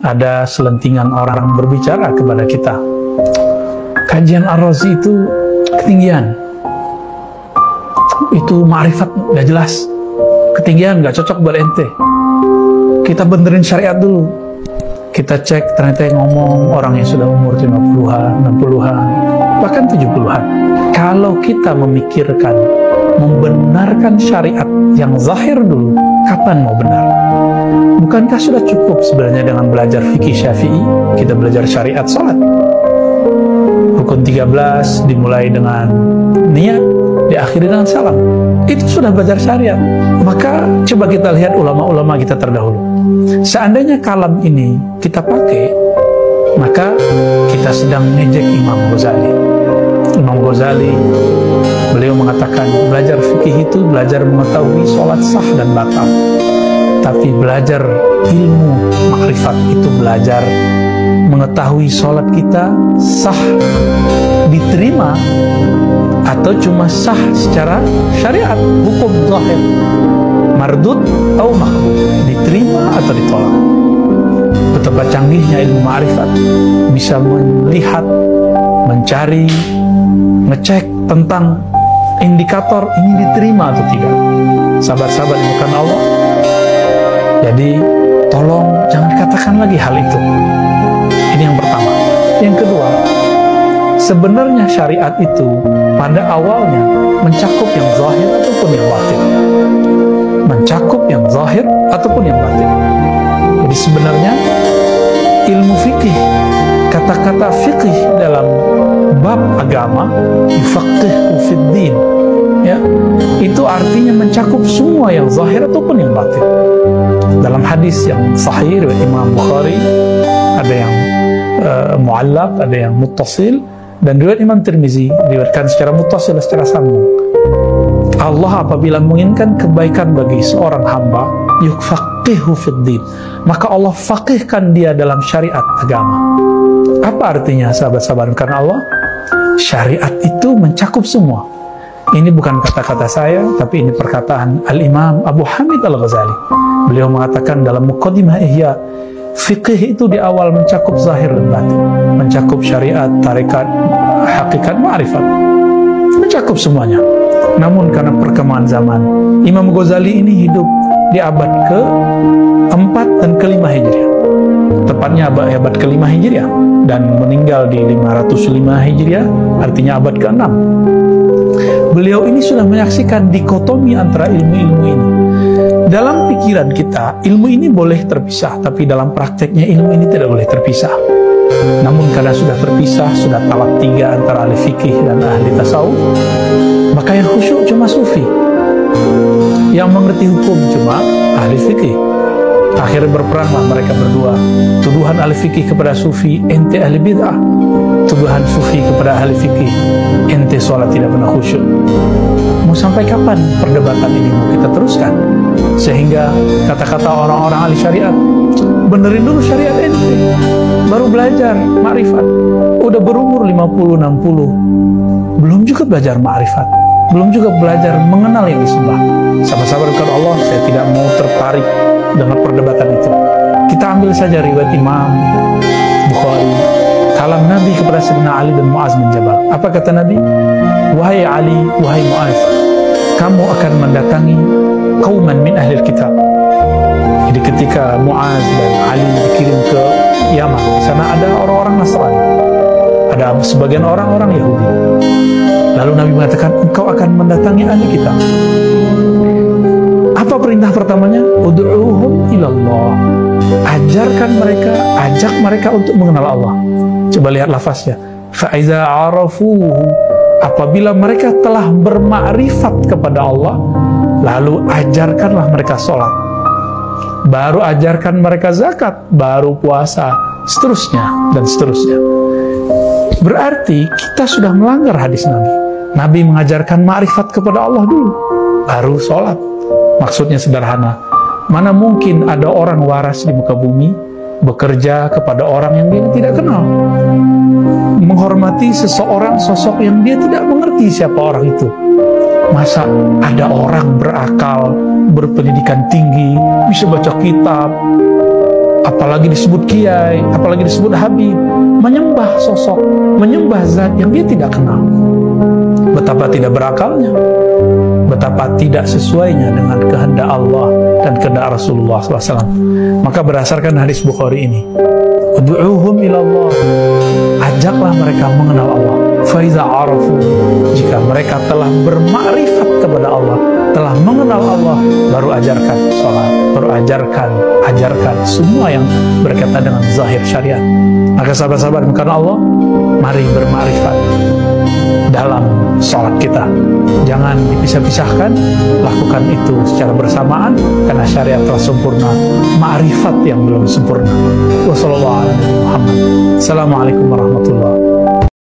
ada selentingan orang berbicara kepada kita, kajian Ar-Razi itu ketinggian, itu ma'rifat gak jelas, ketinggian, gak cocok buat ente. Kita benerin syariat dulu. Kita cek, ternyata yang ngomong orang yang sudah umur 50-an, 60-an, bahkan 70-an. Kalau kita memikirkan, membenarkan syariat yang zahir dulu, kapan mau benar? Bukankah sudah cukup sebenarnya dengan belajar fikih Syafi'i, kita belajar syariat salat? Rukun 13 dimulai dengan niat, diakhiri dengan salam. Itu sudah belajar syariat. Maka coba kita lihat ulama-ulama kita terdahulu. Seandainya kalam ini kita pakai, maka kita sedang ngejek Imam Ghazali. Imam Ghazali, beliau mengatakan belajar fikih itu belajar mengetahui sholat sah dan batal. Tapi belajar ilmu makrifat itu belajar mengetahui sholat kita sah diterima atau cuma sah secara syariat, hukum zahir, mardud atau makbul, diterima atau ditolak. Betapa canggihnya ilmu ma'rifat, bisa melihat, mencari, ngecek tentang indikator ini diterima atau tidak. Sahabat-sahabat bukan Allah. Jadi tolong jangan katakan lagi hal itu. Ini yang pertama. Yang kedua, sebenarnya syariat itu pada awalnya mencakup yang zahir ataupun yang batin. Mencakup yang zahir ataupun yang batin. Jadi sebenarnya ilmu fikih, kata-kata fikih dalam bab agama, yufaqihu fid din, ya, itu artinya mencakup semua yang zahir ataupun yang batin. Dalam hadis yang sahih riwayat Imam Bukhari, ada yang mu'allaq, ada yang muttasil, dan riwayat Imam Tirmizi diriwayatkan secara muttasil, secara sambung. Allah apabila menginginkan kebaikan bagi seorang hamba, yufaqihu fid din, maka Allah faqihkan dia dalam syariat agama. Apa artinya sahabat-sahabat karena Allah? Syariat itu mencakup semua. Ini bukan kata-kata saya, tapi ini perkataan Al-Imam Abu Hamid Al-Ghazali. Beliau mengatakan dalam Muqaddimah Ihya, fikih itu di awal mencakup zahir dan batin, mencakup syariat, tarekat, hakikat, ma'rifat, mencakup semuanya. Namun karena perkembangan zaman, Imam Ghazali ini hidup di abad ke-4 dan ke-5 Hijriah. Tepatnya abad ke-5 Hijriah dan meninggal di 505 Hijriah, artinya abad ke-6. Beliau ini sudah menyaksikan dikotomi antara ilmu-ilmu ini. Dalam pikiran kita, ilmu ini boleh terpisah, tapi dalam prakteknya ilmu ini tidak boleh terpisah. Namun karena sudah terpisah, sudah talak 3 antara ahli fikih dan ahli tasawuf, maka yang khusyuk cuma sufi, yang mengerti hukum cuma ahli fikih. Akhirnya berperanglah mereka berdua. Tuduhan ahli fikih kepada sufi, ente ahli bid'ah. Tuduhan sufi kepada ahli fikih, ente sholat tidak pernah khusyuk. Mau sampai kapan perdebatan ini mau kita teruskan? Sehingga kata-kata orang-orang ahli syariat, benerin dulu syariat ente, baru belajar ma'rifat. Udah berumur 50-60, belum juga belajar ma'rifat, belum juga belajar mengenal yang disembah. Sahabat-sahabat kepada Allah, saya tidak mau tertarik dengan perdebatan itu. Kita ambil saja riwayat Imam Bukhari, kalam Nabi kepada Sayyidina Ali dan Mu'az bin Jabal. Apa kata Nabi? Wahai Ali, wahai Mu'az, kamu akan mendatangi qauman min ahli kitab. Jadi ketika Mu'az dan Ali dikirim ke Yaman, di sana ada orang-orang Nasrani, ada sebagian orang-orang Yahudi. Lalu Nabi mengatakan, engkau akan mendatangi ahli kitab. Apa perintah pertamanya? Ud'uhum ilallah. Ajarkan mereka, ajak mereka untuk mengenal Allah. Coba lihat lafaznya. Fa'iza arafuhu. Apabila mereka telah bermakrifat kepada Allah, lalu ajarkanlah mereka sholat. Baru ajarkan mereka zakat, baru puasa, seterusnya dan seterusnya. Berarti kita sudah melanggar hadis Nabi. Nabi mengajarkan makrifat kepada Allah dulu, baru sholat. Maksudnya sederhana, mana mungkin ada orang waras di muka bumi bekerja kepada orang yang dia tidak kenal, menghormati seseorang sosok yang dia tidak mengerti siapa orang itu. Masa ada orang berakal, berpendidikan tinggi, bisa baca kitab, apalagi disebut kiai, apalagi disebut habib, menyembah sosok, menyembah zat yang dia tidak kenal. Betapa tidak berakalnya, betapa tidak sesuainya dengan kehendak Allah dan kehendak Rasulullah SAW. Maka berdasarkan hadis Bukhari ini, ud'uhum ilallah, ajaklah mereka mengenal Allah. Faiza arafu, jika mereka telah bermakrifat kepada Allah, telah mengenal Allah, baru ajarkan sholat, baru ajarkan semua yang berkaitan dengan zahir syariat. Maka sahabat-sahabat karena Allah, mari bermakrifat dalam sholat kita. Jangan dipisah-pisahkan, lakukan itu secara bersamaan, karena syariat telah sempurna, ma'rifat yang belum sempurna. Wassalamualaikum warahmatullahi wabarakatuh.